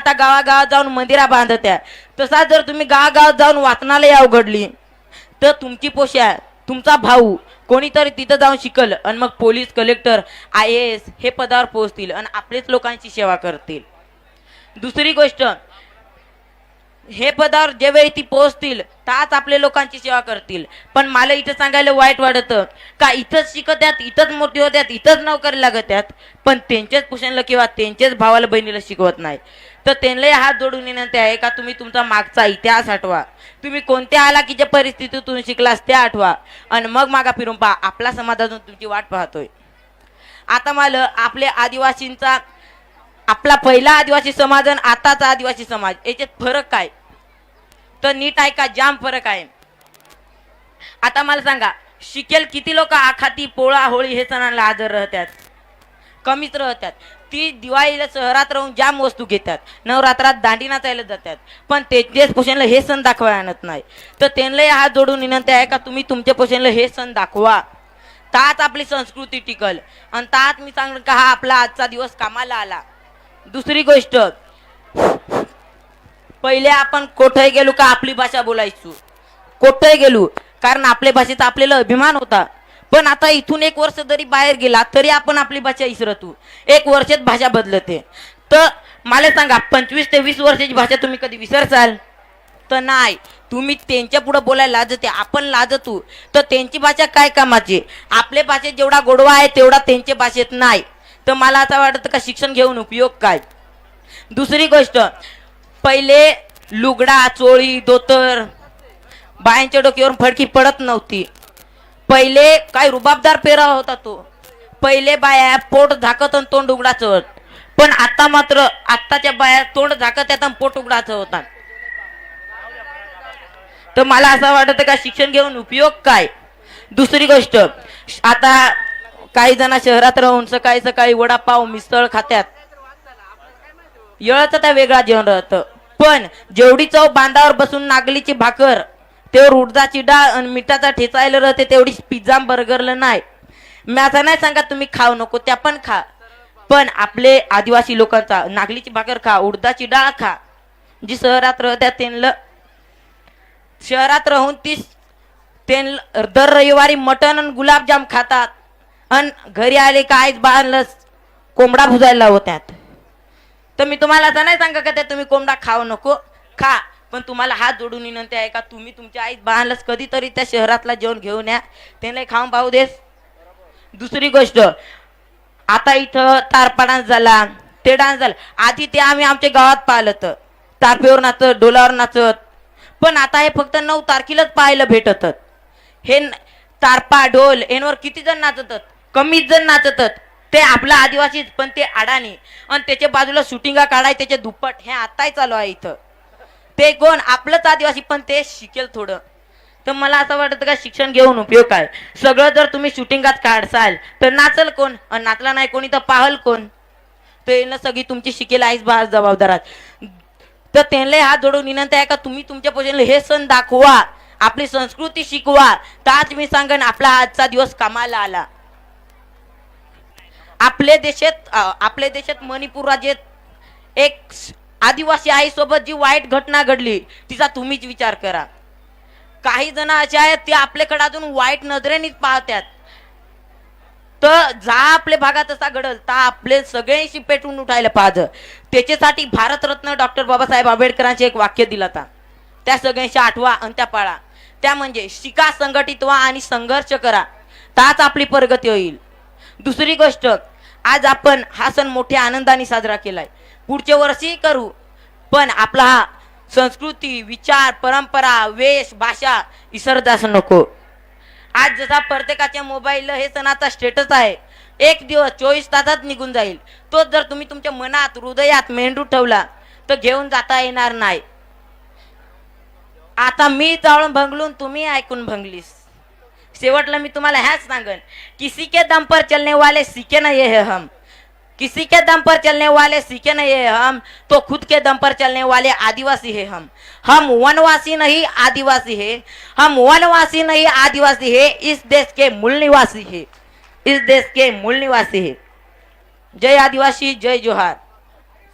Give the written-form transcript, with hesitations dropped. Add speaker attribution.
Speaker 1: आता गावागावात जाऊन मंदिरा बांधत्या, तसा जर तुम्ही गावागावात जाऊन वाचनालय उघडली तर तुमची पोषा तुमचा भाऊ कोणीतरी तिथं जाऊन शिकल आणि मग पोलीस कलेक्टर IAS हे पदावर पोहोचतील आणि आपलेच लोकांची सेवा करतील. दुसरी गोष्ट, हे पदावर ज्यावेळी ती पोहोचतील त्याच आपले लोकांची सेवा करतील. पण मला इथं सांगायला वाईट वाटतं का इथंच शिकत्यात, इथंच मोठी होत्यात, इथंच नोकरी लागत्यात, पण त्यांच्याच पुरुषांना किंवा त्यांच्याच भावाला बहिणीला शिकवत नाही. तर त्यांनाही हात जोडून विनंती आहे का तुम्ही तुमचा मागचा इतिहास आठवा, तुम्ही कोणत्या हालाकीच्या परिस्थितीतून शिकलास त्या आठवा आणि मग मागा फिरून पहा. आपला समाज अजून तुमची वाट पाहतोय. आता मला आपल्या आदिवासींचा, आपला पहिला आदिवासी समाज आणि आताचा आदिवासी समाज याच्यात फरक काय, तर नीट आहे का, जाम फरक आहे. आता मला सांगा, शिकेल किती लोक आखाती पोळा होळी हे सणांना हजर राहतात, कमीच राहतात. ती दिवाळीला शहरात राहून जाम वस्तू घेतात, नवरात्रात दांडी नाचायला जातात, पण तेच पोषणला हे सण दाखवायला आणत नाही. तर त्यांनाही हात जोडून विनंती आहे का तुम्ही तुमच्या पोषणला हे सण दाखवा, ताच आपली संस्कृती टिकल आणि ताच मी सांगेन का हा आपला आजचा दिवस कामाला आला. दुसरी गोष्ट, पहिले आपण कोठे गेलो का आपली भाषा बोलायचो, कोठे गेलो कारण आपल्या भाषेचा आपल्याला अभिमान होता. पण आता इथून 1 वर्ष जरी बाहेर गेला तरी आपण आपली भाषा विसरतो, 1 वर्षात भाषा बदलते. तर मला सांगा 25 ते 20 वर्षाची भाषा तुम्ही कधी विसरसाल तर नाही. तुम्ही त्यांच्या पुढे बोलायला लाजते, आपण लाजतो, तर त्यांची भाषा काय कामाची. आपल्या भाषेत जेवढा गोडवा आहे तेवढा त्यांच्या भाषेत नाही. तर मला असं वाटतं का शिक्षण घेऊन उपयोग काय. दुसरी गोष्ट, पहिले लुगडा चोळी धोतर बायांच्या डोक्यावरून फडकी पडत नव्हती. पहिले काय रुबाबदार पेहराव होता तो. पहिले बाया पोट झाकत आणि तोंड उघडाच होत, पण आता मात्र आत्ताच्या बाया तोंड झाकत आणि पोट उघडाच होतात. तर मला असं वाटतं का शिक्षण घेऊन उपयोग काय. दुसरी गोष्ट, आता काही जण शहरात राहून सकाळी सकाळी वडापाव मिसळ खात्यात, येळच त्या वेगळा जेवण राहतं. पण जेवढी चव बांधावर बसून नागलीची भाकर, तेवढ उडदाची डाळ आणि मिठाचा ठेचायला राहते तेवढी पिझ्झा बर्गरला नाही. मी असं नाही सांगा तुम्ही खाऊ नको, त्या पण खा, पण आपले आदिवासी लोकांचा नागलीची भाकर खा, उडदाची डाळ खा. जी शहरात राहत्यात त्यांना, शहरात राहून ती दर रविवारी मटण आणि गुलाबजाम खातात आणि घरी आले का आईच बाळाला कोंबडा भुजायला होत्यात. तर मी तुम्हाला असं नाही सांगा का तुम्ही कोंबडा खाऊ नको, खा, पण तुम्हाला हात जोडून विनंती आहे का तुम्ही तुमच्या आई बाळालाच कधीतरी त्या शहरातला जेवण घेऊन या, त्यांना खाऊन पाहू देस. दुसरी गोष्ट, आता इथं तारपा डान्स झाला, ते डान्स झाला, आधी ते आम्ही आमच्या गावात पाहिलं तर तारपेवर नाचत डोलावर नाचत, पण आता हे फक्त 9 तारखेलाच पाहायला भेटत. हे तारपा ढोल यांवर किती जण नाचतात, कमीच जण नाचतात. ते आपला आदिवासीच, पण ते अडाणी आणि त्याच्या बाजूला शूटिंगा काढाय त्याचे दुप्पट, हे आताही चालू आहे इथं. ते कोण आपलंच आदिवासी, पण ते शिकेल थोडं. तर मला असं वाटतं का शिक्षण घेऊन उपयोग काय. सगळं जर तुम्ही शूटिंगात काढसाल तर नाचल कोण आणि नाचला नाही कोणी तर पाहल कोण. तर सगळी तुमची शिकेल आईच बाहेर जबाबदार आहेत. तर त्यांना हात जोडून विनंती आहे का तुम्ही तुमच्या पोषणला हे सण दाखवा, आपली संस्कृती शिकवा, ताच मी सांगेन आपला आजचा दिवस कामाला आला. आपल्या देशात मणिपूर राज्यात एक आदिवासी आई सोबत जी वाईट घटना घडली तिचा तुम्हीच विचार करा. काही जण असे आहेत ते आपल्याकडे अजून वाईट नजरेनेच पाहतात. तर जा आपल्या भागात असा घडल तर आपले सगळ्यांशी पेटून उठायला पाहिजे. त्याच्यासाठी भारतरत्न डॉक्टर बाबासाहेब आंबेडकरांचे एक वाक्य दिलं होतं, त्या सगळ्यांशी आठवा आणि त्या पाळा. त्या म्हणजे शिका, संघटित व्हा आणि संघर्ष करा, ताच आपली प्रगती होईल. दुसरी गोष्ट, आज आपण हा सण मोठ्या आनंदाने साजरा केलाय, पुढच्या वर्षी करू, पण आपला हा संस्कृती विचार परंपरा वेश भाषा विसरताच नको. आज जसा प्रत्येकाच्या मोबाईल हे सणाचा स्टेटस आहे, 1 दिवस 24 तासात निघून जाईल. तोच जर तुम्ही तुमच्या मनात हृदयात मेंदू ठेवला तर घेऊन जाता येणार नाही. आता मी चाळून भंगलून तुम्ही ऐकून भंगलीस. शेवटला मी तुम्हाला ह्याच सांगन, किसी के दम पर चलने वाले सीखे नहीं है हम, किसी के दम पर चलने वाले सीखे नहीं है हम, तो खुद के दम पर चलने वाले आदिवासी है हम वनवासी नहीं आदिवासी है, हम वनवासी नहीं आदिवासी है, इस देश के मूल निवासी है, इस देश के मूल निवासी है. जय आदिवासी, जय जोहार.